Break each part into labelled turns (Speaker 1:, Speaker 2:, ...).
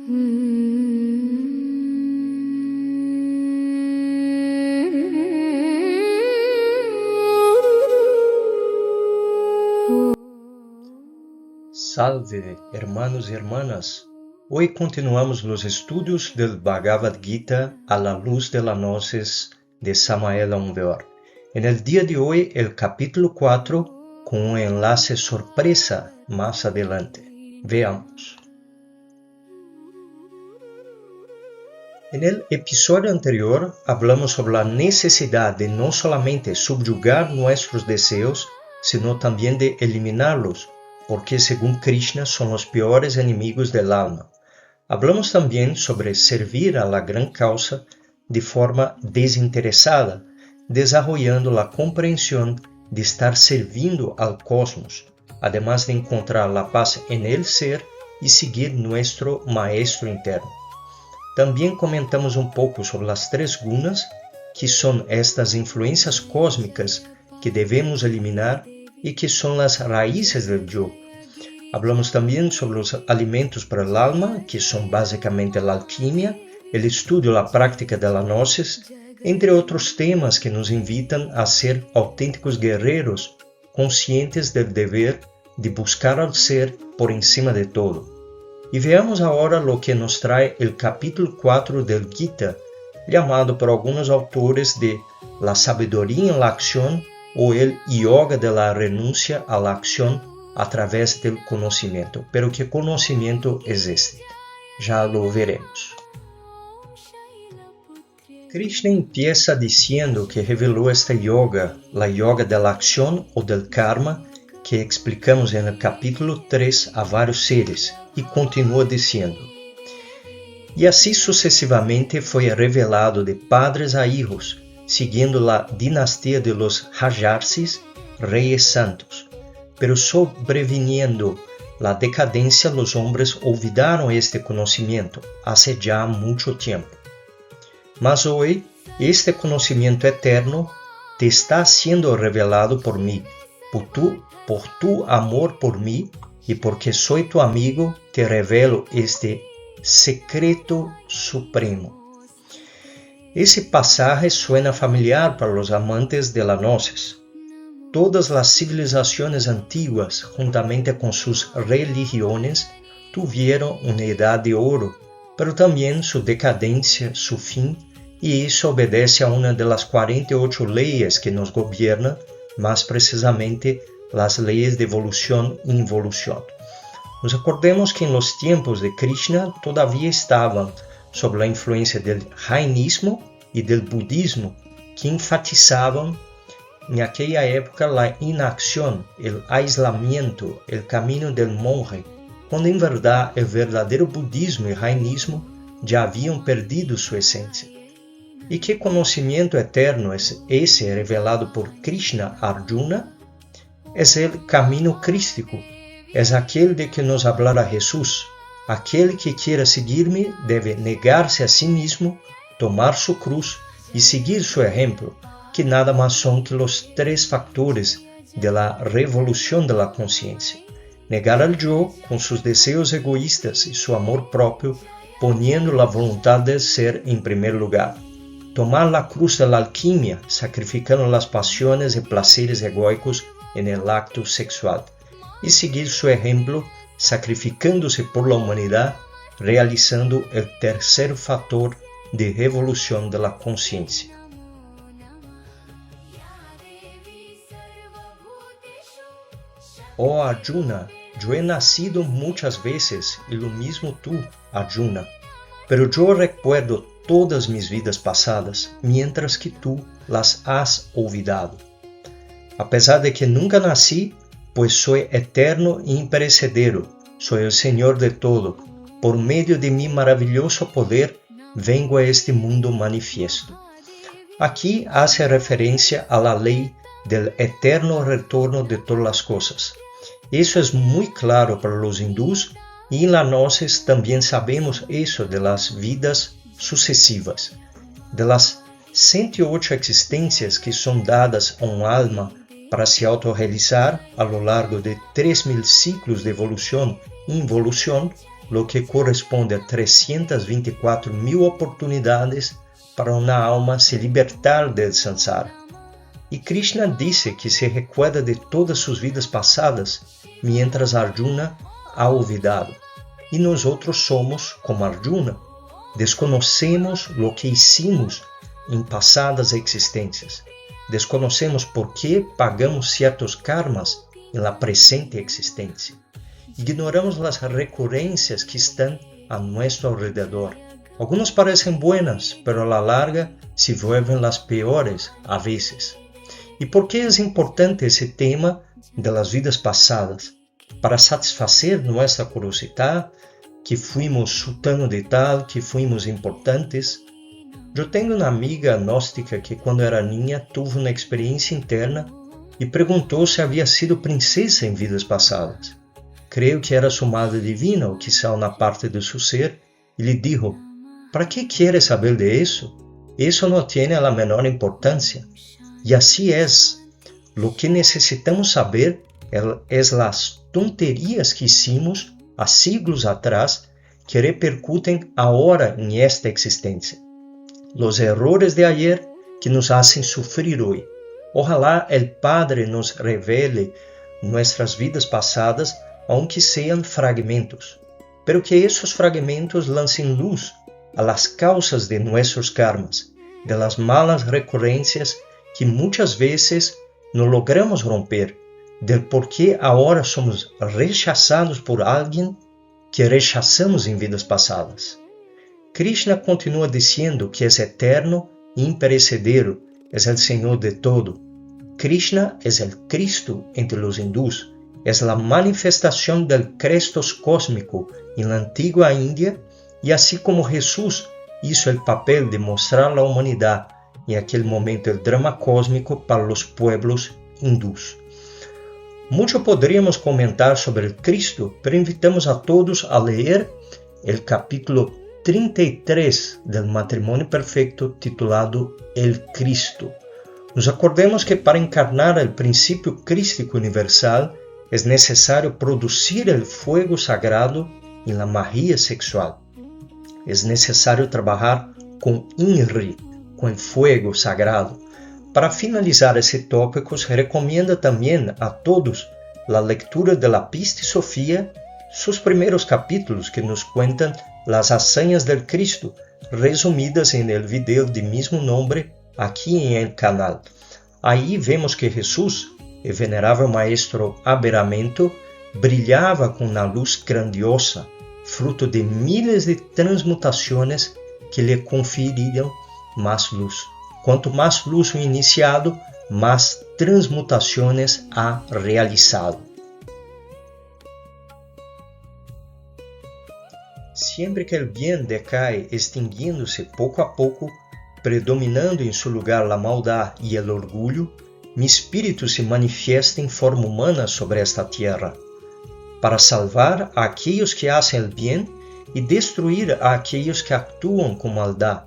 Speaker 1: Salve, hermanos y hermanas. Hoy continuamos los estudios del Bhagavad Gita a la luz de las gnosis de Samael Aun Weor. En el día de hoy, el capítulo 4, con un enlace sorpresa más adelante. Veamos. En el episodio anterior, hablamos sobre la necesidad de no solamente subyugar nuestros deseos, sino también de eliminarlos, porque según Krishna son los peores enemigos del alma. Hablamos también sobre servir a la gran causa de forma desinteresada, desarrollando la comprensión de estar servindo al cosmos, además de encontrar la paz en el ser y seguir nuestro maestro interno. También comentamos un poco sobre las tres gunas, que son estas influencias cósmicas que debemos eliminar y que son las raíces del yo. Hablamos también sobre los alimentos para el alma, que son básicamente la alquimia, el estudio y la práctica de la gnosis, entre otros temas que nos invitan a ser auténticos guerreros, conscientes del deber de buscar al ser por encima de todo. Y veamos ahora lo que nos trae el capítulo 4 del Gita, llamado por algunos autores de la sabiduría en la acción o el yoga de la renuncia a la acción a través del conocimiento. Pero ¿qué conocimiento es este? Ya lo veremos. Krishna empieza diciendo que reveló esta yoga, la yoga de la acción o del karma, que explicamos en el capítulo 3 a varios seres, y continúa diciendo: y así sucesivamente fue revelado de padres a hijos, siguiendo la dinastía de los Rajarsis, reyes santos. Pero sobreviniendo la decadencia, los hombres olvidaron este conocimiento hace ya mucho tiempo. Mas hoy, este conocimiento eterno te está siendo revelado por mí, por tu amor por mí, y porque soy tu amigo, te revelo este secreto supremo. Ese pasaje suena familiar para los amantes de la gnosis. Todas las civilizaciones antiguas, juntamente con sus religiones, tuvieron una edad de oro, pero también su decadencia, su fin, y eso obedece a una de las 48 leyes que nos gobiernan, más precisamente las leyes de evolución e involución. Nos acordemos que en los tiempos de Krishna todavía estaban sob la influencia del jainismo y del budismo, que enfatizaban en aquella época la inacción, el aislamiento, el camino del monje, cuando en verdad el verdadero budismo y jainismo ya habían perdido su esencia. ¿Y qué conocimiento eterno es ese revelado por Krishna a Arjuna? Es el camino crístico, es aquel de que nos hablará Jesús. Aquel que quiera seguirme debe negarse a sí mismo, tomar su cruz y seguir su ejemplo, que nada más son que los tres factores de la revolución de la conciencia. Negar al yo con sus deseos egoístas y su amor propio, poniendo la voluntad del ser en primer lugar. Tomar la cruz de la alquimia, sacrificando las pasiones y placeres egoicos en el acto sexual. Y seguir su ejemplo, sacrificándose por la humanidad, realizando el tercer factor de revolución de la conciencia. Oh Arjuna, yo he nacido muchas veces y lo mismo tú, Arjuna, pero yo recuerdo todas mis vidas pasadas, mientras que tú las has olvidado. A pesar de que nunca nací, pues soy eterno e imperecedero, soy el Señor de todo, por medio de mi maravilloso poder vengo a este mundo manifiesto. Aquí hace referencia a la ley del eterno retorno de todas las cosas. Eso es muy claro para los hindús y en la gnosis también sabemos eso de las vidas sucesivas. De las 108 existencias que son dadas a un alma para se autorrealizar a lo largo de 3000 ciclos de evolución e involución, lo que corresponde a 324.000 oportunidades para una alma se libertar del samsara. E Krishna dice que se recuerda de todas sus vidas pasadas, mientras Arjuna ha olvidado. E nosotros somos como Arjuna, desconocemos lo que hicimos em passadas existências. Desconocemos por que pagamos certos karmas em la presente existência. Ignoramos as recorrências que estão a nosso alrededor. Algumas parecem buenas, pero a la larga se vuelven las peores a veces. E por que é importante esse tema de las vidas passadas? Para satisfazer nossa curiosidade, que fuimos sultano de tal, que fuimos importantes. Eu tenho uma amiga gnóstica que quando era niña teve uma experiência interna e perguntou se havia sido princesa em vidas passadas. Creio que era sua madre divina ou quizá uma parte de seu ser, e lhe dijo: ¿para que quieres saber de isso? Isso não tem a menor importância. E assim é. Lo que necessitamos saber é as tonterias que hicimos há siglos atrás que repercutem agora em esta existência. Los errores de ayer que nos hacen sufrir hoy. Ojalá el Padre nos revele nuestras vidas pasadas, aunque sean fragmentos, pero que esos fragmentos lancen luz a las causas de nuestros karmas, de las malas recurrencias que muchas veces no logramos romper, del por qué ahora somos rechazados por alguien que rechazamos em vidas passadas. Krishna continua dizendo que é eterno e imperecedero, é o Senhor de todo. Krishna é o Cristo entre os hindús, é a manifestação do Crestos cósmico em la antigua Índia, e assim como Jesus hizo o papel de mostrar a humanidade em aquele momento o drama cósmico para os pueblos hindús. Muito poderíamos comentar sobre o Cristo, pero invitamos a todos a ler o capítulo 33 del Matrimônio Perfeito, titulado El Cristo. Nos acordemos que para encarnar o princípio crístico universal é necessário produzir o fogo sagrado em la magia sexual. É necessário trabalhar com INRI, com o fogo sagrado. Para finalizar esse tópico, se recomenda também a todos a leitura de La Pista e Sofia, seus primeiros capítulos que nos contam as hazañas del Cristo, resumidas em el video de mesmo nome aqui em el canal. Aí vemos que Jesus, o venerável maestro Aberamento, brilhava com uma luz grandiosa, fruto de miles de transmutações que lhe conferiram mais luz. Quanto mais luz o iniciado, mais transmutações ha realizado. Sempre que o bem decai, extinguindo-se pouco a pouco, predominando em seu lugar a maldade e o orgulho, mi espírito se manifiesta em forma humana sobre esta terra, para salvar a aqueles que hacen o bem e destruir a aqueles que actuam com maldade,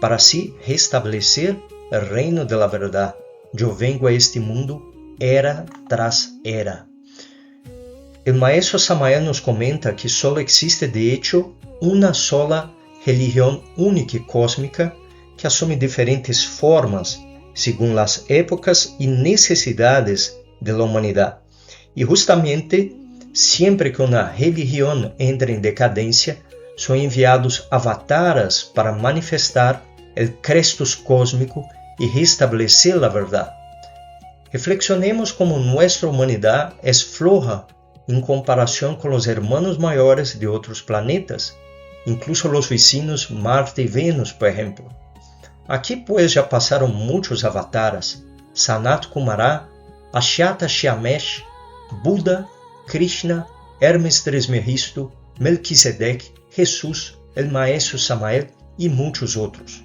Speaker 1: para assim restabelecer o reino de la verdade. Eu vengo a este mundo era tras era. O maestro Samael nos comenta que só existe de hecho uma sola religião única e cósmica que assume diferentes formas según as épocas e necessidades de la humanidade. E justamente, sempre que uma religião entra em decadência, são enviados avataras para manifestar o Crestos cósmico e restabelecer a verdade. Reflexionemos como nossa humanidade é floja em comparação com os hermanos maiores de outros planetas, incluso os vizinhos Marte e Vênus, por exemplo. Aqui, pues, já passaram muitos avataras: Sanat Kumara, Ashyata Shyamesh, Buda, Krishna, Hermes Trismegisto, Melquisedeque, Jesus, el Maestro Samael e muitos outros.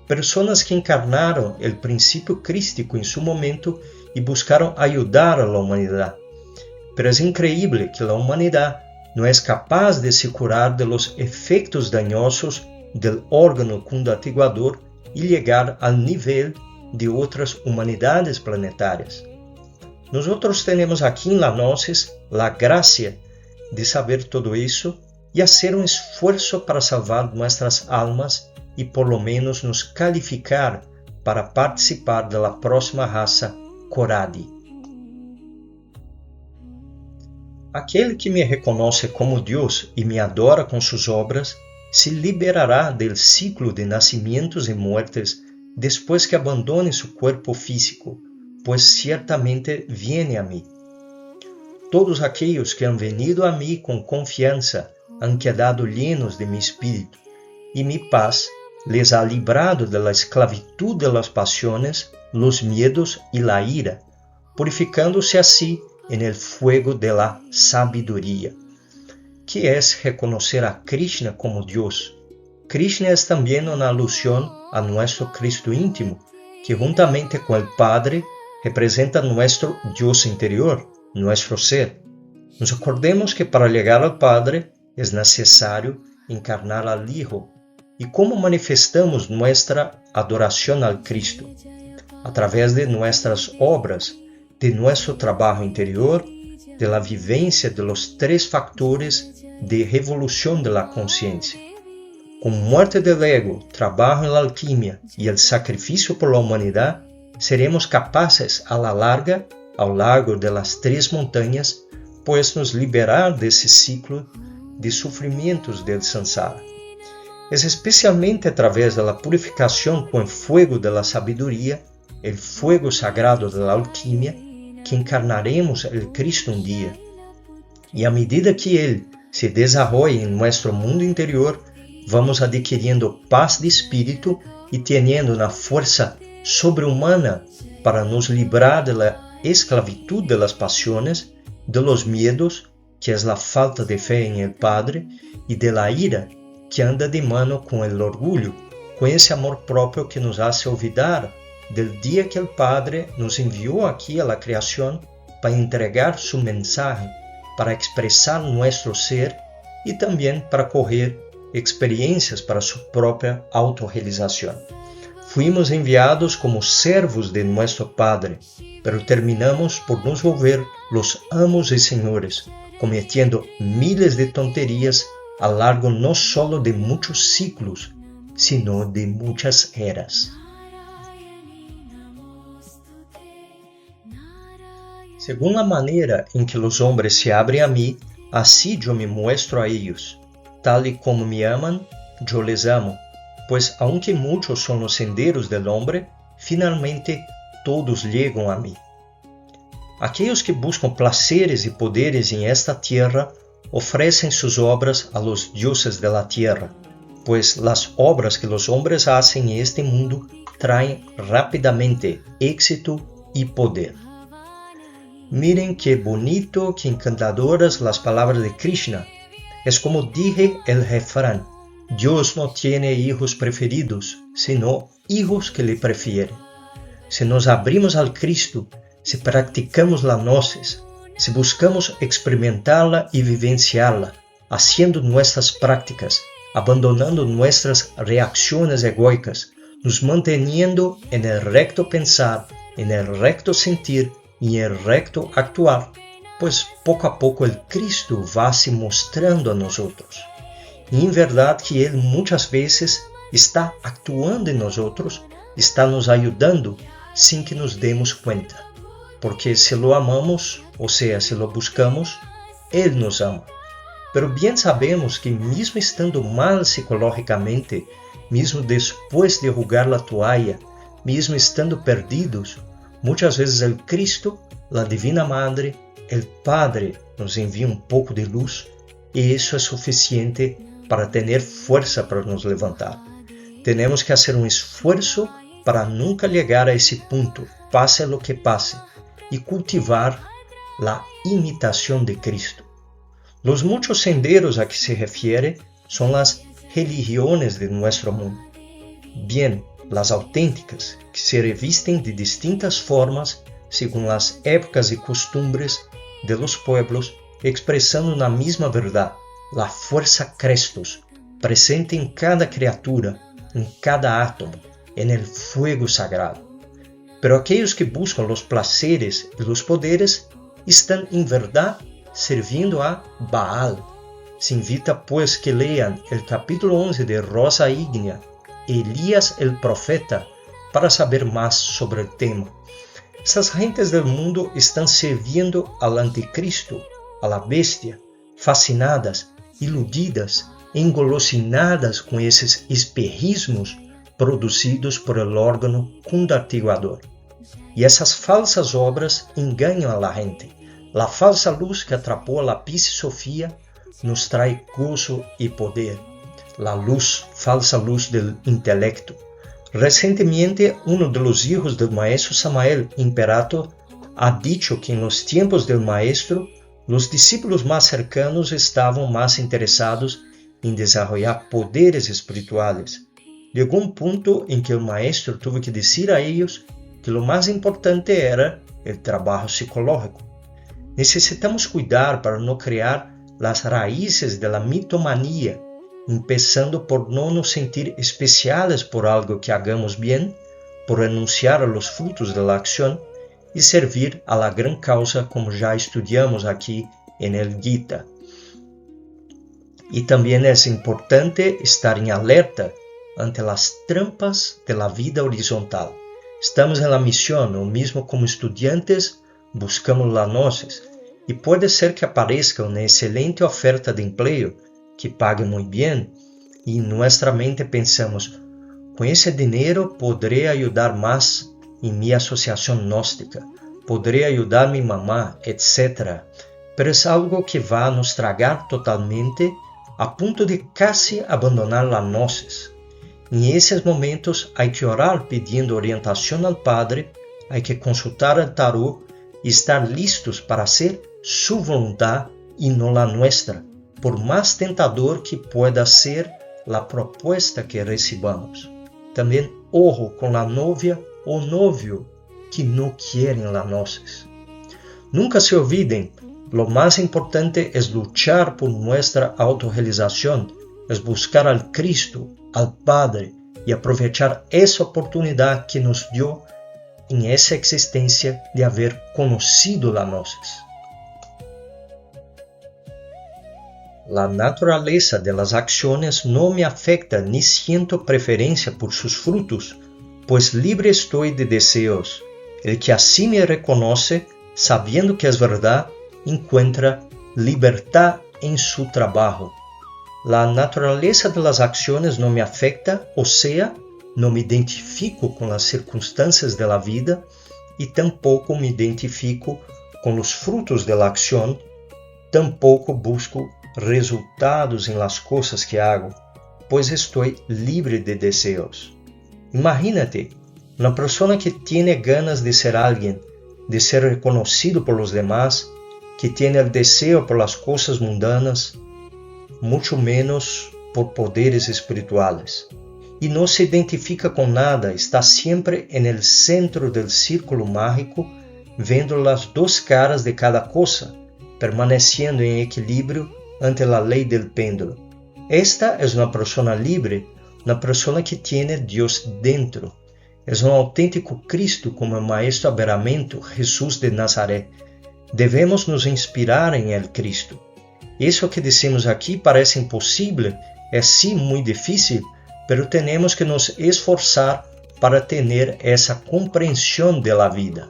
Speaker 1: Pessoas que encarnaram o princípio crístico em seu momento e buscaram ajudar a humanidade. Pero é increíble que a humanidade não é capaz de se curar de los efeitos dañosos del órgano condatiguador e chegar ao nível de outras humanidades planetárias. Nós temos aqui em la Gnosis a graça de saber todo isso y hacer un esfuerzo para salvar nuestras almas y por lo menos nos calificar para participar de la próxima raça Coradi. Aquele que me reconoce como Deus e me adora com suas obras, se liberará del ciclo de nascimentos e muertes después que abandone su cuerpo físico, pues ciertamente viene a mí. Todos aquellos que han venido a mí con confianza han quedado llenos de mi espíritu, y mi paz les ha librado de la esclavitud de las pasiones, los miedos y la ira, purificándose así en el fuego de la sabiduría, que es reconocer a Krishna como Dios. Krishna es también una alusión a nuestro Cristo íntimo, que juntamente con el Padre representa nuestro Dios interior, nuestro ser. Nos acordemos que para llegar al Padre es necesario encarnar al Hijo. ¿Y cómo manifestamos nuestra adoración al Cristo? A través de nuestras obras, de nuestro trabajo interior, de la vivencia de los tres factores de revolución de la conciencia. Con muerte del ego, trabajo en la alquimia y el sacrificio por la humanidad, seremos capaces a la larga, a lo largo de las tres montañas, pues nos liberar de ese ciclo de sufrimientos del samsara. Es especialmente a través de la purificación con el fuego de la sabiduría, el fuego sagrado de la alquimia, que encarnaremos el Cristo un día. Y a medida que Él se desarrolla en nuestro mundo interior, vamos adquiriendo paz de espíritu y teniendo una fuerza sobrehumana para nos librar de la esclavitud de las pasiones, de los miedos, que es la falta de fe en el Padre, y de la ira, que anda de mano con el orgullo, con ese amor propio que nos hace olvidar del día que el Padre nos envió aquí a la creación para entregar su mensaje, para expresar nuestro ser y también para correr experiencias para su propia autorrealización. Fuimos enviados como servos de nuestro Padre, pero terminamos por nos volver los amos y señores, cometiendo miles de tonterías a lo largo no solo de muchos ciclos, sino de muchas eras. Según la manera en que los hombres se abren a mí, así yo me muestro a ellos. Tal y como me aman, yo les amo, pues aunque muchos son los senderos del hombre, finalmente todos llegan a mí. Aquellos que buscan placeres y poderes en esta tierra ofrecen sus obras a los dioses de la tierra, pues las obras que los hombres hacen en este mundo traen rápidamente éxito y poder. Miren qué bonito, qué encantadoras las palabras de Krishna. Es como dije el refrán: Dios no tiene hijos preferidos, sino hijos que le prefieren. Si nos abrimos al Cristo, si practicamos la gnosis, si buscamos experimentarla y vivenciarla, haciendo nuestras prácticas, abandonando nuestras reacciones egoicas, nos manteniendo en el recto pensar, en el recto sentir y en el recto actuar, pues poco a poco el Cristo va se mostrando a nosotros. Y en verdad que Él muchas veces está actuando en nosotros, está nos ayudando sin que nos demos cuenta. Porque si lo amamos, o sea, si lo buscamos, Él nos ama. Pero bien sabemos que mismo estando mal psicológicamente, mismo después de jugar la toalla, mismo estando perdidos, muchas veces el Cristo, la Divina Madre, el Padre nos envía un poco de luz y eso es suficiente para tener fuerza para nos levantar. Tenemos que hacer un esfuerzo para nunca llegar a ese punto, pase lo que pase, y cultivar la imitación de Cristo. Los muchos senderos a que se refiere son las religiones de nuestro mundo. Bien, las auténticas, que se revisten de distintas formas según las épocas y costumbres de los pueblos, expresando una misma verdad, la fuerza Crestos, presente en cada criatura, en cada átomo, en el fuego sagrado. Pero aquellos que buscan los placeres y los poderes están en verdad sirviendo a Baal, Se invita pues que lean el capítulo 11 de Rosa Ígnea, Elías el Profeta, para saber más sobre el tema. Essas gentes del mundo estão servindo ao anticristo, a la bestia, fascinadas, iludidas, engolosinadas com esses espejismos produzidos por el órgano condartiguador. E essas falsas obras enganam a la gente. La falsa luz que atrapou a Lápice Sofia nos trai gozo e poder. La luz, falsa luz del intelecto. Recientemente, uno de los hijos del maestro Samael Imperator ha dicho que en los tiempos del maestro, los discípulos más cercanos estaban más interesados en desarrollar poderes espirituales. Llegó un punto en que el maestro tuvo que decir a ellos que lo más importante era el trabajo psicológico. Necesitamos cuidar para no crear las raíces de la mitomanía, empezando por no nos sentir especiales por algo que hagamos bien, por renunciar a los frutos de la acción y servir a la gran causa como ya estudiamos aquí en el Gita. Y también es importante estar en alerta ante las trampas de la vida horizontal. Estamos en la misión, o mismo como estudiantes, buscamos la gnosis, y puede ser que aparezca una excelente oferta de empleo que pague muy bien, y en nuestra mente pensamos, con ese dinero podré ayudar más en mi asociación gnóstica, podré ayudar a mi mamá, etc. Pero es algo que va a nos tragar totalmente a punto de casi abandonar la gnosis. En esos momentos hay que orar pidiendo orientación al Padre, hay que consultar el tarot y estar listos para hacer su voluntad y no la nuestra, por más tentador que pueda ser la propuesta que recibamos. También ojo con la novia o novio que no quieren la gnosis. Nunca se olviden, lo más importante es luchar por nuestra autorrealización, es buscar al Cristo, al Padre y aprovechar esa oportunidad que nos dio en esa existencia de haber conocido la gnosis. La naturaleza de las acciones no me afecta ni siento preferencia por sus frutos, pues libre estoy de deseos. El que así me reconoce, sabiendo que es verdad, encuentra libertad en su trabajo. La naturaleza de las acciones no me afecta, o sea, no me identifico con las circunstancias de la vida y tampoco me identifico con los frutos de la acción, tampoco busco resultados en las cosas que hago, pues estoy libre de deseos. Imagínate, una persona que tiene ganas de ser alguien, de ser reconocido por los demás, que tiene el deseo por las cosas mundanas, mucho menos por poderes espirituales, y no se identifica con nada, está siempre en el centro del círculo mágico, viendo las dos caras de cada cosa, permaneciendo en equilibrio ante la ley del péndulo. Esta es una persona libre, una persona que tiene Dios dentro. Es un auténtico Cristo como el Maestro Aberramento, Jesús de Nazaret. Debemos nos inspirar en el Cristo. Eso que decimos aquí parece imposible, es sí muy difícil, pero tenemos que nos esforzar para tener esa comprensión de la vida.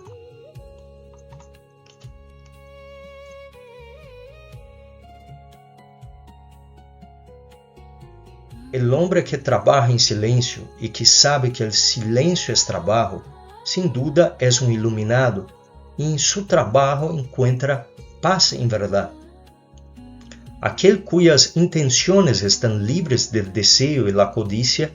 Speaker 1: El hombre que trabaja en silencio y que sabe que el silencio es trabajo, sin duda es un iluminado y en su trabajo encuentra paz en verdad. Aquel cuyas intenciones están libres del deseo y la codicia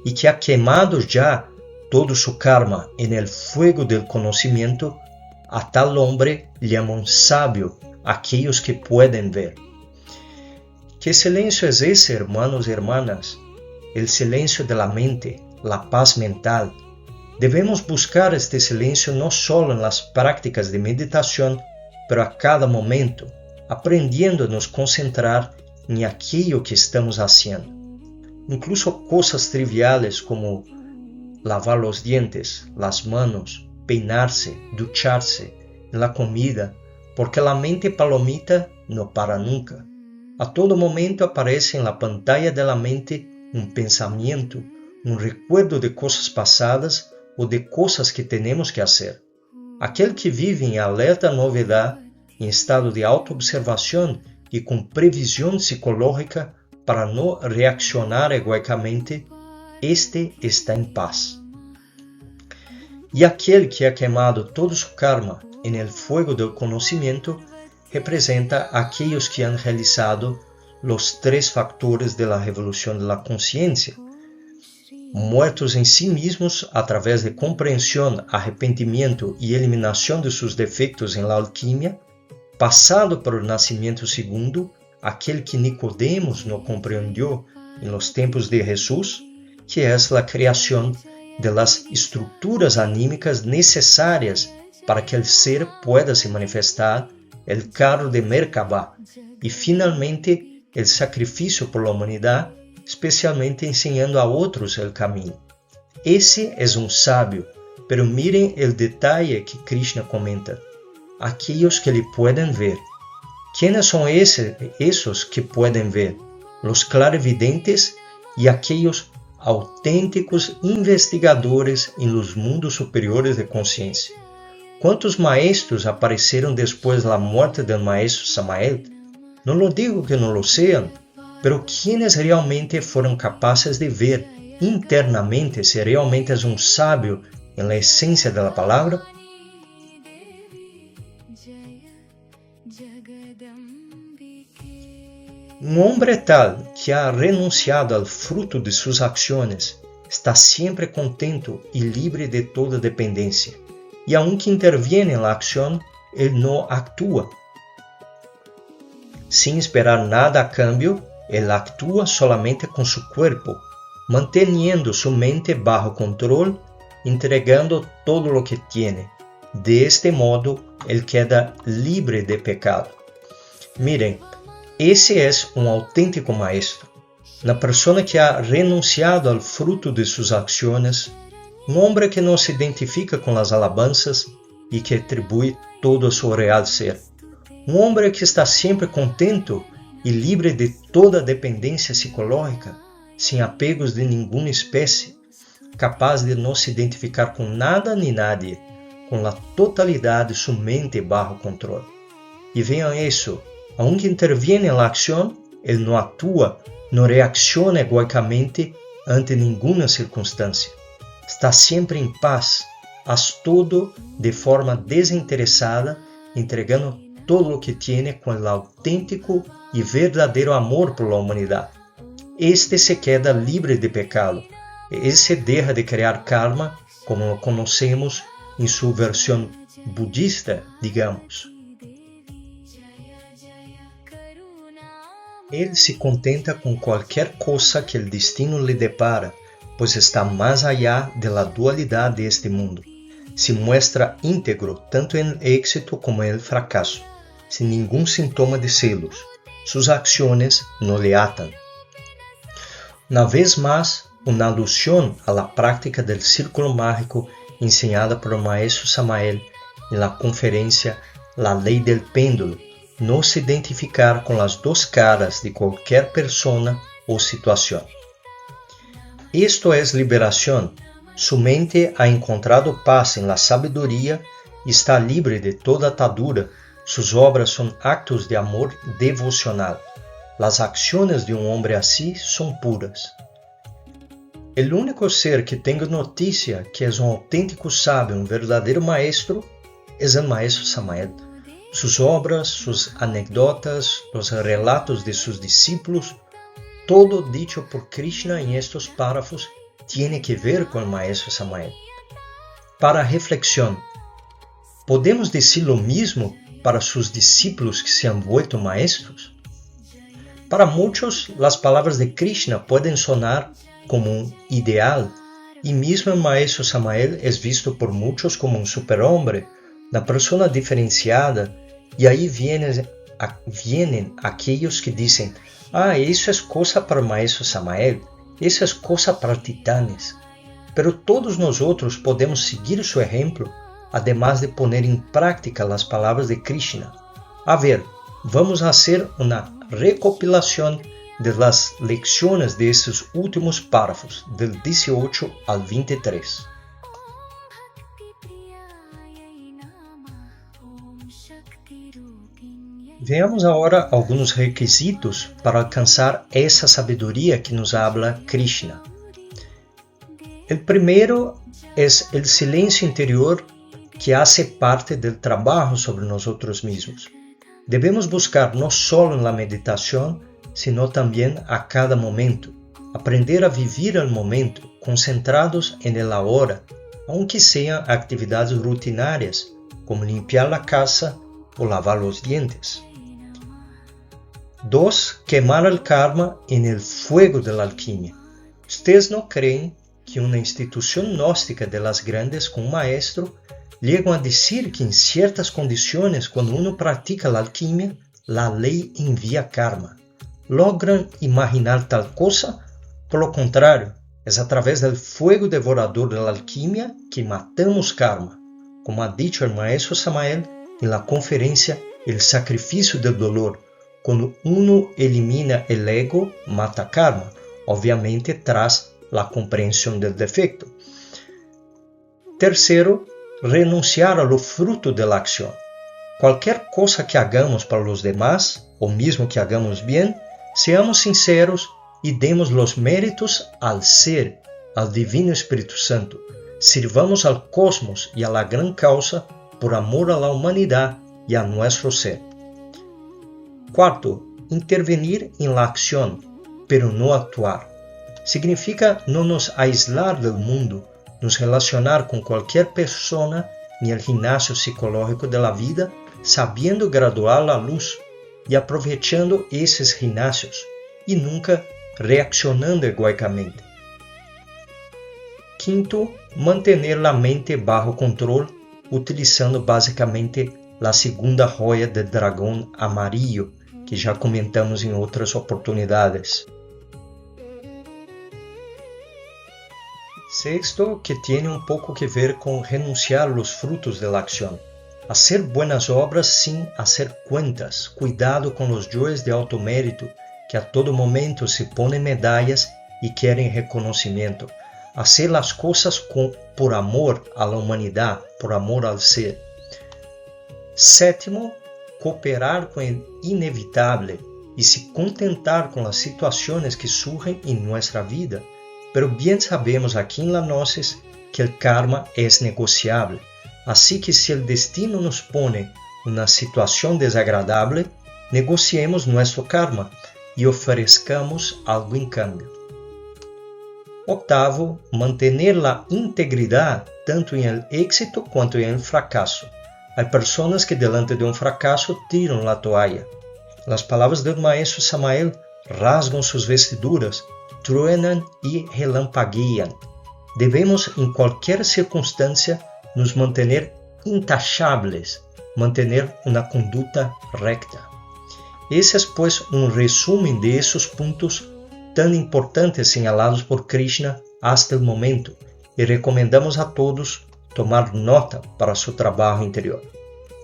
Speaker 1: y que ha quemado ya todo su karma en el fuego del conocimiento, a tal hombre llaman sabio aquellos que pueden ver. ¿Qué silencio es ese, hermanos y hermanas? El silencio de la mente, la paz mental. Debemos buscar este silencio no solo en las prácticas de meditación, pero a cada momento, aprendiendo a nos concentrar en aquello que estamos haciendo. Incluso cosas triviales como lavar los dientes, las manos, peinarse, ducharse, en la comida, porque la mente palomita no para nunca. A todo momento aparece en la pantalla de la mente un pensamiento, un recuerdo de cosas pasadas o de cosas que tenemos que hacer. Aquel que vive en alerta novedad, en estado de autoobservación y con previsión psicológica para no reaccionar egoicamente, este está en paz. Y aquel que ha quemado todo su karma en el fuego del conocimiento representa a aquellos que han realizado los 3 factores de la revolución de la conciencia, muertos en sí mismos a través de comprensión, arrepentimiento y eliminación de sus defectos en la alquimia, pasado por el nacimiento segundo, aquel que Nicodemos no comprendió en los tiempos de Jesús, que es la creación de las estructuras anímicas necesarias para que el ser pueda se manifestar, el carro de Merkabah, y finalmente el sacrificio por la humanidad, especialmente enseñando a otros el camino. Ese es un sabio, pero miren el detalle que Krishna comenta. Aquellos que le pueden ver. ¿Quiénes son esos que pueden ver? Los clarividentes y aquellos auténticos investigadores en los mundos superiores de conciencia. ¿Cuántos maestros aparecieron después de la muerte del maestro Samael? No lo digo que no lo sean, pero quienes realmente fueron capaces de ver internamente si realmente es un sabio en la esencia de la palabra? Un hombre tal que ha renunciado al fruto de sus acciones está siempre contento y libre de toda dependencia. Y aunque interviene en la acción, él no actúa. Sin esperar nada a cambio, él actúa solamente con su cuerpo, manteniendo su mente bajo control, entregando todo lo que tiene. De este modo, él queda libre de pecado. Miren, ese es un auténtico maestro. La persona que ha renunciado al fruto de sus acciones, un hombre que no se identifica con las alabanzas y que atribuye todo a su real ser. Un hombre que está siempre contento y libre de toda dependencia psicológica, sin apegos de ninguna especie, capaz de no se identificar con nada ni nadie, con la totalidad de su mente bajo control. Y vean eso, aunque interviene en la acción, él no actúa, no reacciona egoicamente ante ninguna circunstancia. Está siempre en paz, haz todo de forma desinteresada, entregando todo lo que tiene con el auténtico y verdadero amor por la humanidad. Este se queda libre de pecado. Ese deja de crear karma, como lo conocemos en su versión budista, digamos. Él se contenta con cualquier cosa que el destino le depara, pues está más allá de la dualidad de este mundo. Se muestra íntegro tanto en el éxito como en el fracaso, sin ningún síntoma de celos. Sus acciones no le atan. Una vez más, una alusión a la práctica del círculo mágico enseñada por el maestro Samael en la conferencia La Ley del Péndulo, no se identificar con las dos caras de cualquier persona o situación. Esto es liberación. Su mente ha encontrado paz en la sabiduría y está libre de toda atadura. Sus obras son actos de amor devocional. Las acciones de un hombre así son puras. El único ser que tenga noticia que es un auténtico sabio, un verdadero maestro, es el maestro Samael. Sus obras, sus anécdotas, los relatos de sus discípulos, todo dicho por Krishna en estos párrafos tiene que ver con el maestro Samael. Para reflexión, ¿podemos decir lo mismo para sus discípulos que se han vuelto maestros? Para muchos, las palabras de Krishna pueden sonar como un ideal, y mismo el maestro Samael es visto por muchos como un superhombre, una persona diferenciada, y ahí vienen aquellos que dicen: eso es cosa para el maestro Samael, eso es cosa para titanes. Pero todos nosotros podemos seguir su ejemplo, además de poner en práctica las palabras de Krishna. A ver, vamos fazer uma recopilação das lecciones de esses últimos párrafos, del 18 al 23. Veamos agora alguns requisitos para alcançar essa sabedoria que nos habla Krishna. O primeiro é o silêncio interior que hace parte do trabalho sobre nós mesmos. Devemos buscar não só na meditação, sino também a cada momento, aprender a viver o momento, concentrados em el ahora, aunque sejam atividades rutinárias, como limpar a casa ou lavar os dientes. 2. Queimar el karma en el fuego de la alquimia. Ustedes não creem que uma instituição gnóstica de las grandes com um maestro chegam a dizer que em certas condições, quando uno pratica a alquimia, a lei envia karma. ¿Logran imaginar tal cosa? Por lo contrário, é através do fuego devorador da alquimia que matamos karma, como ha dicho el maestro Samael em la conferência El sacrifício del dolor. Quando uno elimina el ego, mata karma, obviamente traz la compreensão del defecto. Terceiro, renunciar a lo fruto de la acción. Qualquer cosa que hagamos para los demás, ou mesmo que hagamos bien, seamos sinceros e demos los méritos al ser, al Divino Espírito Santo. Sirvamos al cosmos e a la gran causa por amor a la humanidad e a nuestro ser. Quarto, intervenir em la acción, pero no actuar. Significa não nos aislar do mundo, nos relacionar com qualquer pessoa no ginásio psicológico da vida, sabendo graduar a luz e aproveitando esses ginásios, e nunca reaccionando egoicamente. Quinto, manter a mente bajo controle, utilizando basicamente a segunda joia do dragão amarillo, que já comentamos em outras oportunidades. Sexto, que tem um pouco que ver com renunciar aos frutos da acção. Hacer buenas obras sin hacer cuentas. Cuidado com os yoes de alto mérito, que a todo momento se ponem medalhas e querem reconhecimento. Hacer as coisas por amor à humanidade, por amor ao ser. Sétimo, cooperar com o inevitável e se contentar com as situações que surgem em nossa vida. Pero bem sabemos aqui em La Gnosis que o karma é negociável. Assim que se o destino nos põe uma situação desagradável, negociemos nosso karma e oferezcamos algo em cambio. Octavo, manter a integridade tanto em el éxito quanto em el fracasso. Há pessoas que delante de um fracasso tiram a toalha. As palavras do maestro Samael rasgam suas vestiduras, truenan e relampagueiam. Devemos, em qualquer circunstância, nos manter intacháveis, manter uma conduta recta. Esse é, pois, um resumo de esses pontos tão importantes señalados por Krishna hasta o momento e recomendamos a todos tomar nota para seu trabalho interior.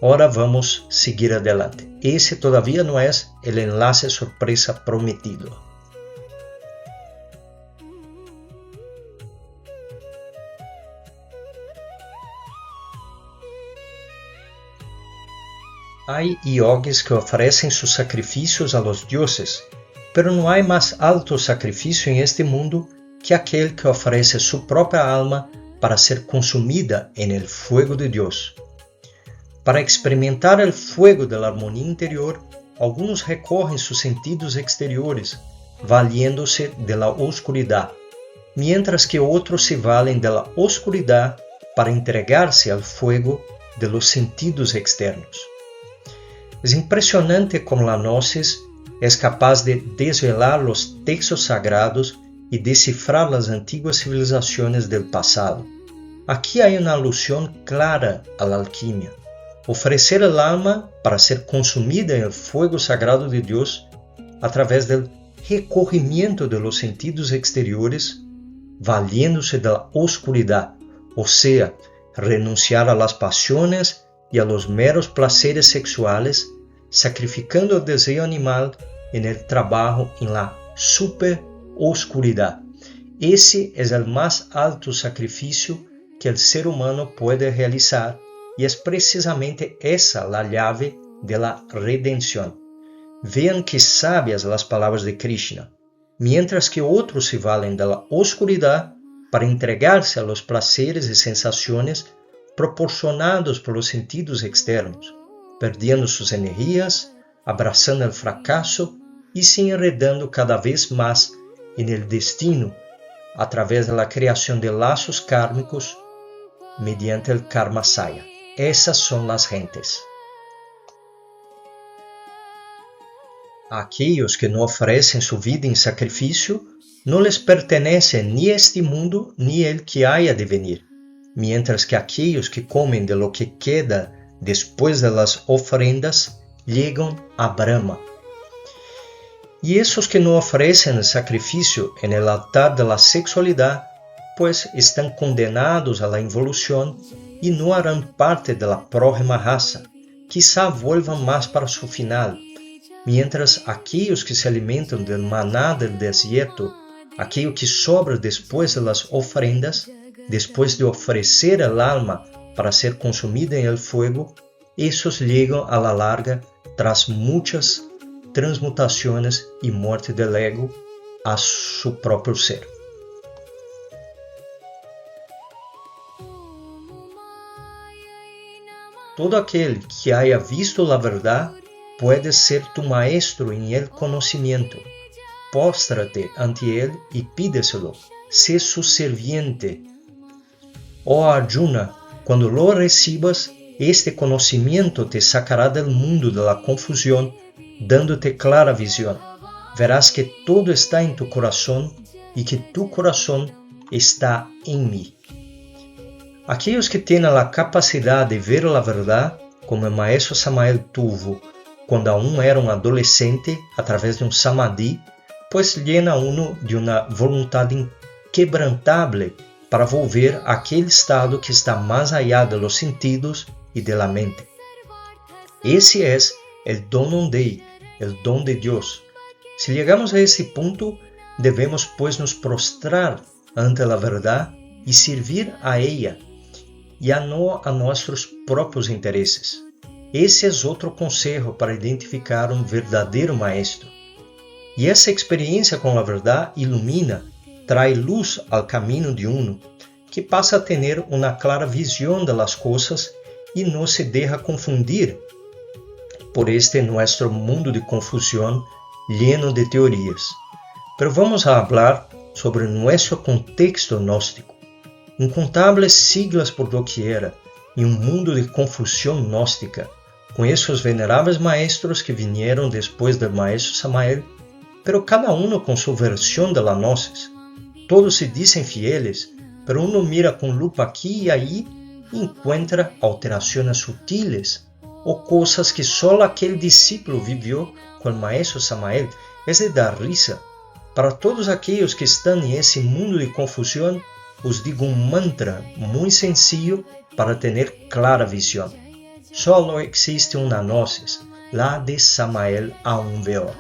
Speaker 1: Ora vamos seguir adelante. Esse todavía não é o enlace sorpresa prometido. Há yogis que oferecem seus sacrifícios a los dioses, pero não há mais alto sacrifício em este mundo que aquele que oferece sua própria alma para ser consumida en el fuego de Deus. Para experimentar el fuego da harmonia interior, alguns recorrem seus sentidos exteriores, valiendo-se de la oscuridad, mientras que outros se valen de la oscuridad para entregar-se al fuego de los sentidos externos. É impressionante como a Gnosis é capaz de desvelar os textos sagrados e decifrar as antigas civilizações do passado. Aqui há uma alusão clara à alquimia. Oferecer a alma para ser consumida em el fuego sagrado de Deus através do recorrimiento de los sentidos exteriores, valiendo-se da oscuridad, ou seja, renunciar a las pasiones e a los meros placeres sexuales, sacrificando el deseo animal en el trabajo en la super oscuridad. Ese es el más alto sacrificio que el ser humano puede realizar y es precisamente esa la llave de la redención. Vean que sabias las palabras de Krishna. Mientras que otros se valen de la oscuridad para entregarse a los placeres y sensaciones proporcionados por los sentidos externos, perdiendo sus energías, abrazando el fracaso y se enredando cada vez más en el destino a través de la creación de lazos kármicos mediante el karma saya. Esas son las gentes. Aquellos que no ofrecen su vida en sacrificio, no les pertenece ni este mundo ni el que haya de venir, mientras que aquellos que comen de lo que queda después de las ofrendas llegan a Brahma. Y esos que no ofrecen el sacrificio en el altar de la sexualidad, pues están condenados a la involución y no harán parte de la próxima raza, quizá vuelvan más para su final, mientras aquellos que se alimentan del maná del desierto, aquello que sobra después de las ofrendas, después de ofrecer el alma para ser consumida en el fuego, esos llegan a la larga, tras muchas transmutaciones y muerte del ego, a su propio ser. Todo aquel que haya visto la verdad puede ser tu maestro en el conocimiento. Póstrate ante él y pídeselo. Sé su sirviente. Oh Arjuna, cuando lo recibas, este conocimiento te sacará del mundo de la confusión, dándote clara visión. Verás que todo está en tu corazón y que tu corazón está en mí. Aquellos que tienen la capacidad de ver la verdad, como el maestro Samael tuvo cuando aún era un adolescente a través de un samadhi, pues llena uno de una voluntad inquebrantable para volver a aquel estado que está más allá de los sentidos y de la mente. Ese es el Dhanam Dei, el don de Dios. Si llegamos a ese punto, debemos pues nos prostrar ante la verdad y servir a ella, ya no a nuestros propios intereses. Esse é outro consejo para identificar um verdadeiro maestro. E essa experiência com a verdade ilumina, traz luz ao caminho de uno, que passa a ter uma clara visão das coisas e não se deixa confundir por este nosso mundo de confusão lleno de teorias. Pero vamos a hablar sobre nosso contexto gnóstico. Incontáveis siglas por doquiera em um mundo de confusão gnóstica, com esses veneráveis maestros que vinieron depois do maestro Samael, pero cada uno com sua versão de la gnosis. Todos se dizem fieles, pero uno mira com lupa aqui e aí e encontra alterações sutiles ou coisas que só aquele discípulo viveu com o maestro Samael. É de dar risa. Para todos aqueles que estão em esse mundo de confusão, os digo um mantra muito sencillo para ter clara visão. Solo existe una gnosis, la de Samael aún peor.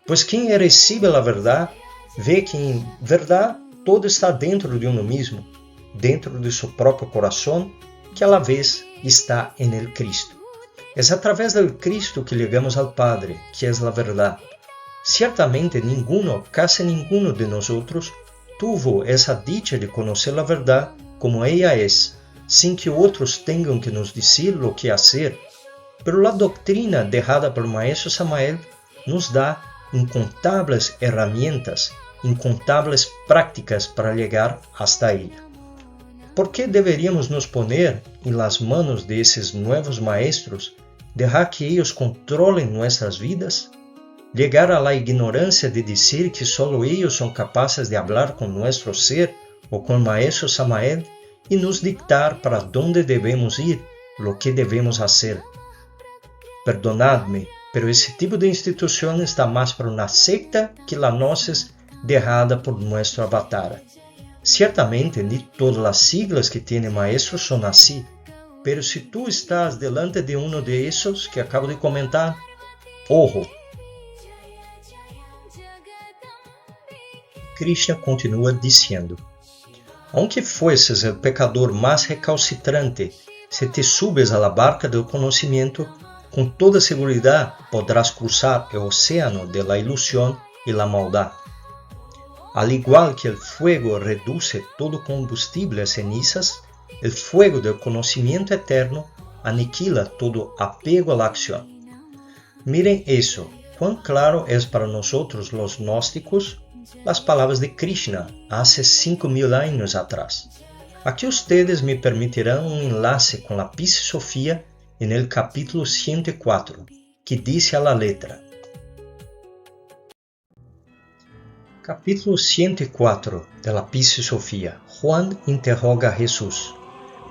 Speaker 1: Pues quem recibe a verdade, vê que em verdade todo está dentro de uno mismo, dentro de seu próprio coração, que a la vez está en el Cristo. É através del Cristo que llegamos al Padre, que é a verdade. Ciertamente casi ninguno de nosotros tuvo essa dicha de conhecer a verdade como ella es, sin que outros tenham que nos dizer o que fazer, pero a doutrina dejada por maestro Samael nos dá incontáveis herramientas, incontáveis prácticas para chegar hasta ella. ¿Por que deveríamos nos poner em las manos de esses novos maestros, deixar que eles controlem nossas vidas? Llegar a la ignorância de dizer que solo eles são capazes de hablar com nosso ser ou com o maestro Samael e nos dictar para onde devemos ir, lo que devemos fazer. Perdonadme, pero esse tipo de instituição está mais para uma secta que la gnosis dejada por nuestro avatar. Ciertamente, ni todas as siglas que tiene maestros son así, pero si tú estás delante de uno de esos que acabo de comentar, Ojo. Krishna continua dizendo: aunque fueses el pecador más recalcitrante, si te subes a la barca del conocimiento, con toda seguridad podrás cruzar el océano de la ilusión y la maldad. Al igual que el fuego reduce todo combustible a cenizas, el fuego del conocimiento eterno aniquila todo apego a la acción. Miren eso, cuán claro es para nosotros los gnósticos las palabras de Krishna hace 5.000 años atrás. Aquí ustedes me permitirán un enlace con la Pisosofía en el capítulo 104, que dice a la letra. Capítulo 104 de la Pisosofía. Juan interroga a Jesús: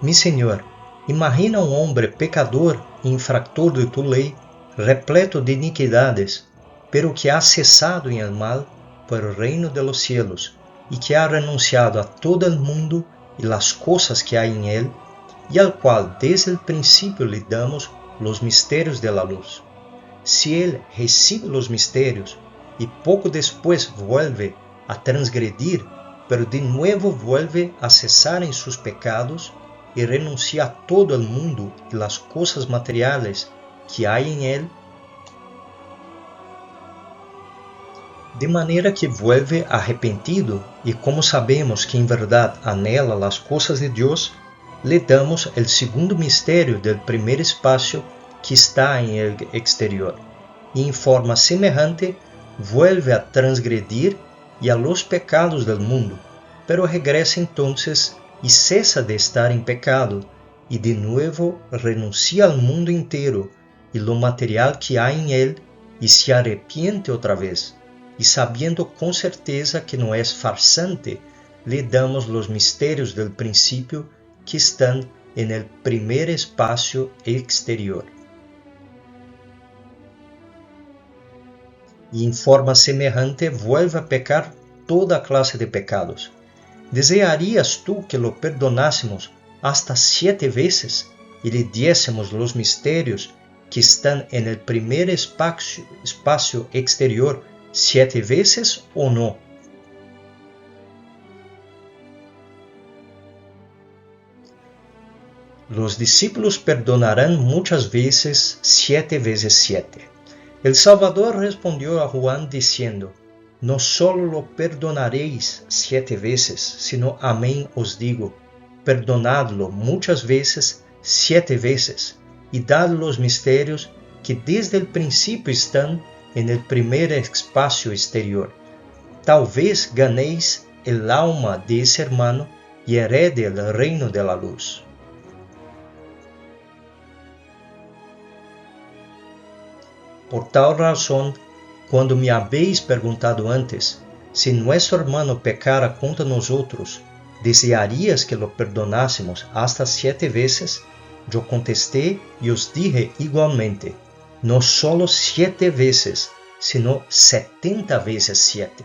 Speaker 1: Mi Señor, imagina un hombre pecador e infractor de tu ley, repleto de iniquidades, pero que ha cesado en el mal por el reino de los cielos, y que ha renunciado a todo el mundo y las cosas que hay en él, y al cual desde el principio le damos los misterios de la luz. Si él recibe los misterios y poco después vuelve a transgredir, pero de nuevo vuelve a cesar en sus pecados y renuncia a todo el mundo y las cosas materiales que hay en él, de manera que vuelve arrepentido, y como sabemos que en verdad anhela las cosas de Dios, le damos el segundo misterio del primer espacio que está en el exterior, y en forma semejante vuelve a transgredir y a los pecados del mundo, pero regresa entonces y cesa de estar en pecado, y de nuevo renuncia al mundo entero y lo material que hay en él, y se arrepiente otra vez. Y sabiendo con certeza que no es farsante, le damos los misterios del principio que están en el primer espacio exterior. Y en forma semejante vuelve a pecar toda clase de pecados. ¿Desearías tú que lo perdonásemos hasta 7 veces y le diésemos los misterios que están en el primer espacio exterior 7 veces o no? Los discípulos perdonarán muchas veces 7 veces 7. El Salvador respondió a Juan diciendo: no solo lo perdonaréis 7 veces, sino amén os digo, perdonadlo muchas veces 7 veces, y dad los misterios que desde el principio están en el primer espacio exterior. Tal vez ganéis el alma de ese hermano y herede el reino de la luz. Por tal razón, cuando me habéis preguntado antes, si nuestro hermano pecara contra nosotros, ¿desearías que lo perdonásemos hasta 7 veces? Yo contesté y os dije igualmente, no solo 7 veces, sino 70 veces 7.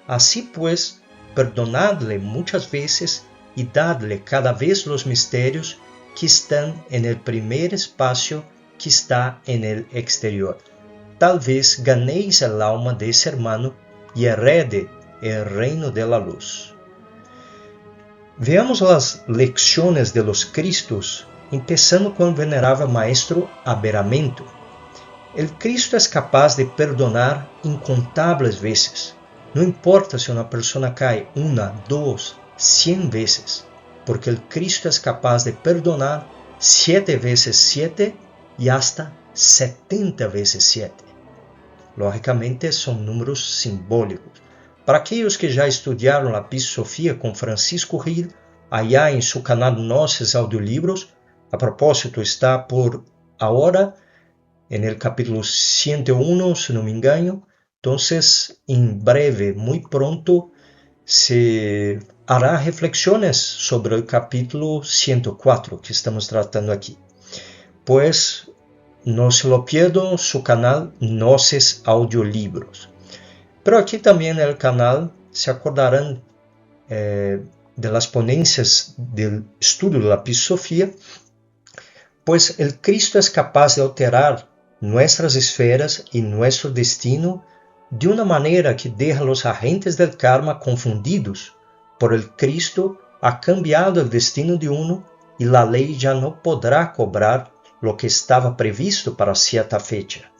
Speaker 1: Así pues, perdonadle muchas veces y dadle cada vez los misterios que están en el primer espacio que está en el exterior. Tal vez ganéis el alma de ese hermano y herede el reino de la luz. Veamos las lecciones de los Cristos, empezando con el venerable maestro Aberamento. El Cristo es capaz de perdonar incontables veces. No importa si una persona cae 1, 2, 100 veces, porque el Cristo es capaz de perdonar 7 veces 7 y hasta 70 veces 7. Lógicamente son números simbólicos. Para aquellos que ya estudiaron la Pisosofía con Francisco Gil, allá en su canal Gnosis Audiolibros, a propósito está por ahora en el capítulo 101, si no me engaño. Entonces, en breve, muy pronto, se hará reflexiones sobre el capítulo 104 que estamos tratando aquí. Pues no se lo pierdan, su canal Gnosis Audiolibros. Pero aquí también en el canal se acordarán de las ponencias del estudio de la Pisosofía, pues el Cristo es capaz de alterar nuestras esferas y nuestro destino de una manera que deja a los agentes del karma confundidos. Por el Cristo ha cambiado el destino de uno y la ley ya no podrá cobrar lo que estaba previsto para cierta fecha.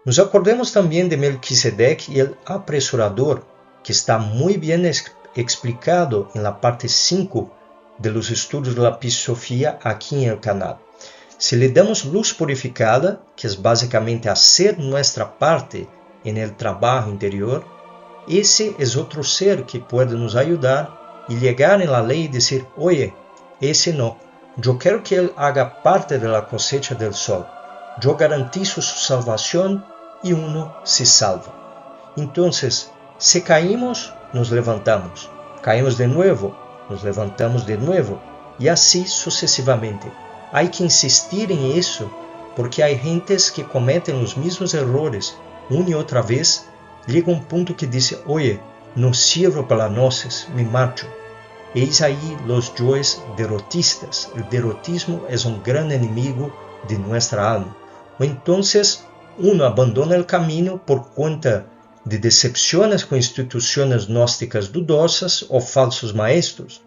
Speaker 1: Nos acordemos también de Melquisedec y el apresurador, que está muy bien explicado en la parte 5 de los estudios de la Pisofía aquí en el canal. Si le damos luz purificada, que es básicamente hacer nuestra parte en el trabajo interior, ese es otro ser que puede nos ayudar y llegar en la ley y decir, oye, ese no, yo quiero que él haga parte de la cosecha del sol, yo garantizo su salvación y uno se salva. Entonces, si caímos, nos levantamos, caímos de nuevo, nos levantamos de nuevo, y así sucesivamente. Hay que insistir en eso, porque hay gentes que cometen los mismos errores una y otra vez. Llega un punto que dice, oye, no sirvo para noces, me marcho. Eis ahí los yoes derrotistas. El derrotismo es un gran enemigo de nuestra alma. O entonces uno abandona el camino por cuenta de decepciones con instituciones gnósticas dudosas o falsos maestros.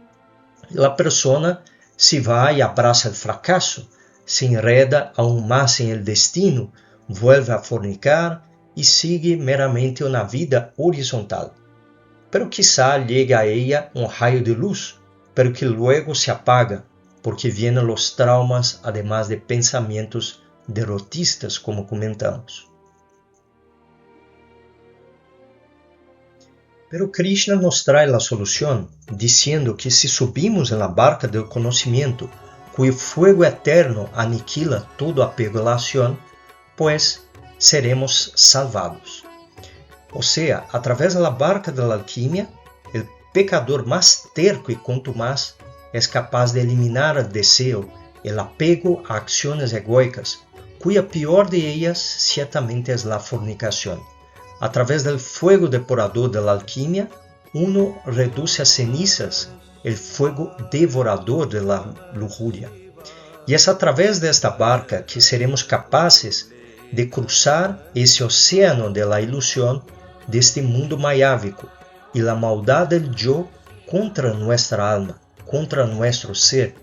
Speaker 1: La persona se va y abraza el fracaso, se enreda aún más en el destino, vuelve a fornicar y sigue meramente una vida horizontal. Pero quizá llegue a ella un rayo de luz, pero que luego se apaga, porque vienen los traumas, además de pensamientos derrotistas, como comentamos. Pero Krishna nos trae la solución, diciendo que si subimos en la barca del conocimiento, cuyo fuego eterno aniquila todo apego a la acción, pues seremos salvados. O sea, a través de la barca de la alquimia, el pecador más terco y contumaz es capaz de eliminar el deseo, el apego a acciones egoicas, cuya peor de ellas ciertamente es la fornicación. A través del fuego depurador de la alquimia, uno reduce a cenizas el fuego devorador de la lujuria. Y es a través de esta barca que seremos capaces de cruzar ese océano de la ilusión de este mundo mayávico y la maldad del yo contra nuestra alma, contra nuestro ser,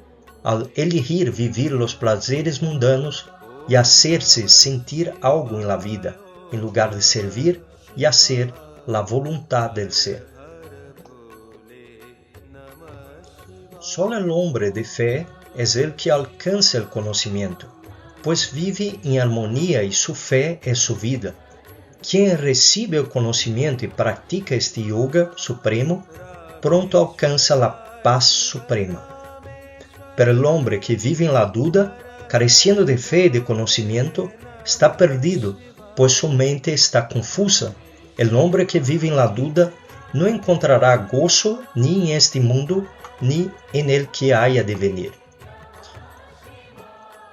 Speaker 1: al elegir vivir los placeres mundanos y hacerse sentir algo en la vida, en lugar de servir y hacer la voluntad del ser. Solo el hombre de fe es el que alcanza el conocimiento, pues vive en armonía y su fe es su vida. Quien recibe el conocimiento y practica este yoga supremo, pronto alcanza la paz suprema. Pero el hombre que vive en la duda, careciendo de fe y de conocimiento, está perdido, pues su mente está confusa. El hombre que vive en la duda no encontrará gozo ni en este mundo, ni en el que haya de venir.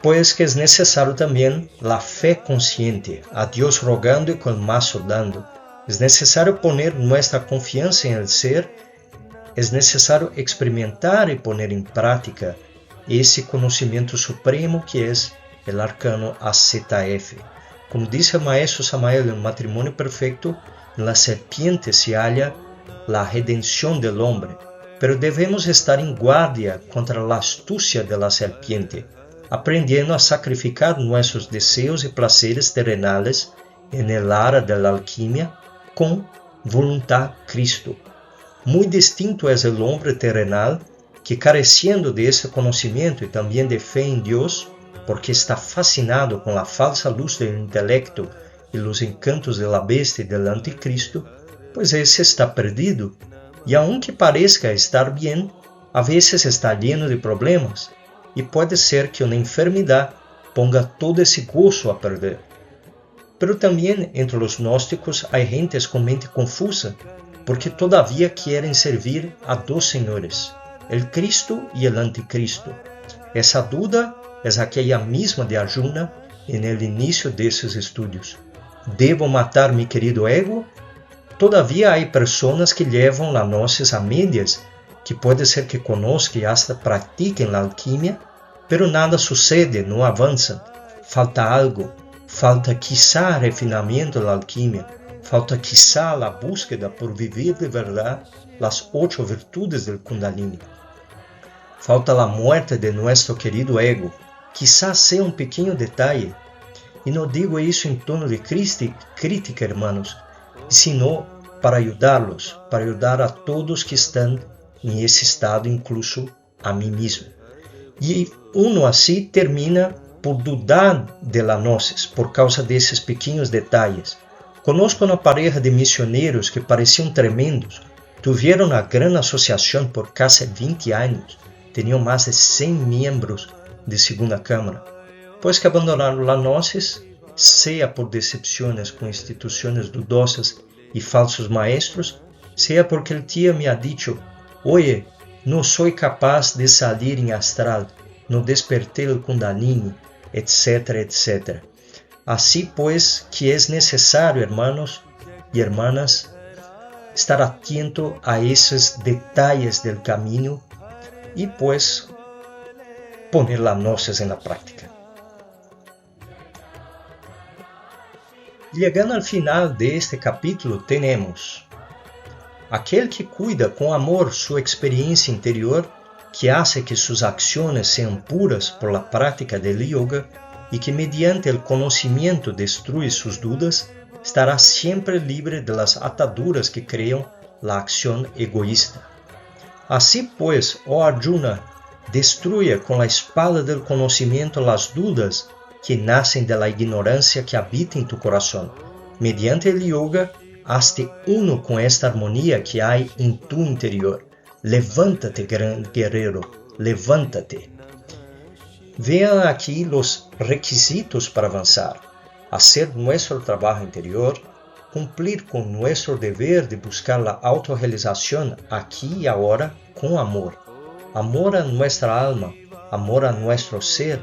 Speaker 1: Pues que es necesario también la fe consciente, a Dios rogando y con el mazo dando. Es necesario poner nuestra confianza en el ser, es necesario experimentar y poner en práctica ese conocimiento supremo que es el arcano AZF. Como dice el maestro Samael en Matrimonio Perfecto, en la serpiente se halla la redención del hombre, pero debemos estar en guardia contra la astucia de la serpiente, aprendiendo a sacrificar nuestros deseos y placeres terrenales en el área de la alquimia con voluntad Cristo. Muy distinto es el hombre terrenal que, careciendo de ese conocimiento y también de fe en Dios, porque está fascinado con la falsa luz del intelecto y los encantos de la bestia y del anticristo, pues ese está perdido, y aunque parezca estar bien, a veces está lleno de problemas, y puede ser que una enfermedad ponga todo ese gozo a perder. Pero también entre los gnósticos hay gentes con mente confusa, porque todavía quieren servir a dos señores, el Cristo y el anticristo. Esa duda es aquella misma de Arjuna en el inicio de esos estudios. ¿Debo matar mi querido ego? Todavía hay personas que llevan la gnosis a medias, que puede ser que conozcan y hasta practiquen la alquimia, pero nada sucede, no avanzan, falta algo, falta quizá refinamiento de la alquimia, falta quizá la búsqueda por vivir de verdad las 8 virtudes del Kundalini. Falta la muerte de nuestro querido ego, quizá sea un pequeño detalle. Y no digo eso en tono de crítica, hermanos, sino para ayudarlos, para ayudar a todos que están en ese estado, incluso a mí mismo. Y uno así termina por dudar de la gnosis, por causa de esos pequeños detalles. Conozco una pareja de misioneros que parecían tremendos, tuvieron una gran asociación por casi 20 años, tenían más de 100 miembros de segunda cámara. Pues que abandonaron la gnosis, sea por decepciones con instituciones dudosas y falsos maestros, sea porque el tío me ha dicho, oye, no soy capaz de salir en astral, no desperté el Kundalini, etcétera, etcétera. Así pues que es necesario, hermanos y hermanas, estar atento a esos detalles del camino y pues poner la gnosis en la práctica. Llegando al final de este capítulo tenemos aquel que cuida con amor su experiencia interior, que hace que sus acciones sean puras por la práctica del yoga y que mediante el conocimiento destruye sus dudas, estará siempre libre de las ataduras que crean la acción egoísta. Así pues, oh Arjuna, destruye con la espada del conocimiento las dudas que nacen de la ignorancia que habita en tu corazón. Mediante el yoga, hazte uno con esta armonía que hay en tu interior. Levántate, gran guerrero, levántate. Vean aquí los requisitos para avanzar. Hacer nuestro trabajo interior, cumplir con nuestro deber de buscar la autorrealización aquí y ahora con amor. Amor a nuestra alma, amor a nuestro ser,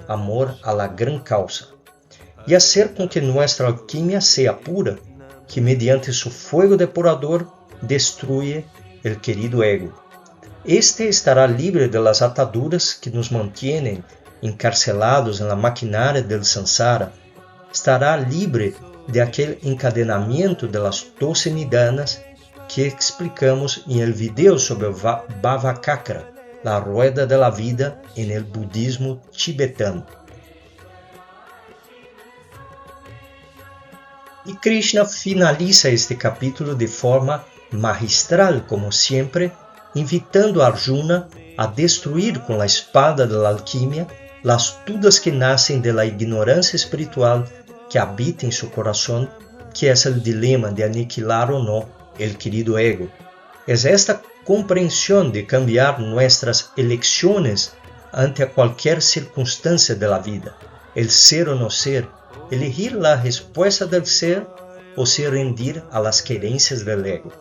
Speaker 1: amor a la gran causa. Y hacer con que nuestra alquimia sea pura, que mediante su fuego depurador destruye el querido ego. Este estará libre de las ataduras que nos mantienen encarcelados en la maquinaria del samsara. Estará libre de aquel encadenamiento de las 12 nidanas que explicamos en el video sobre Bhavacakra, la rueda de la vida en el budismo tibetano. Y Krishna finaliza este capítulo de forma magistral, como siempre, invitando a Arjuna a destruir con la espada de la alquimia las dudas que nacen de la ignorancia espiritual que habita en su corazón, que es el dilema de aniquilar o no el querido ego. Es esta comprensión de cambiar nuestras elecciones ante cualquier circunstancia de la vida, el ser o no ser, elegir la respuesta del ser o se rendir a las querencias del ego.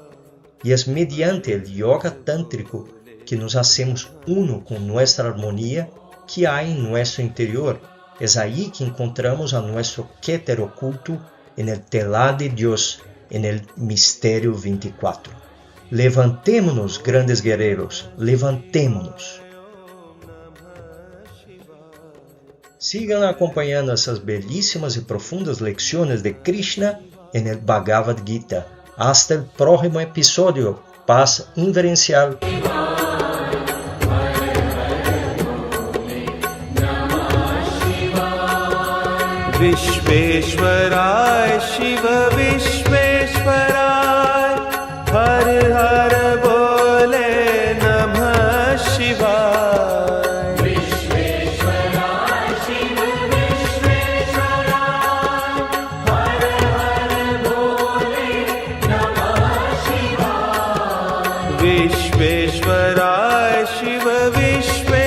Speaker 1: Y es mediante el yoga tántrico que nos hacemos uno con nuestra armonía que hay en nuestro interior. Es ahí que encontramos a nuestro Keter oculto en el telar de Dios, en el misterio 24. Levantémonos, grandes guerreros, levantémonos. Sigan acompanhando essas belíssimas e profundas lecciones de Krishna en el Bhagavad Gita. Hasta el próximo episodio. Paz inverencial.
Speaker 2: Visvesvaraya शिव विश्वेश्वराय हर हर बोले नमः शिवाय
Speaker 3: विश्वेश्वराय शिव विश्वेश्वराय हर हर बोले नमः शिवाय
Speaker 2: विश्वेश्वराय शिव विश्वेश्वराय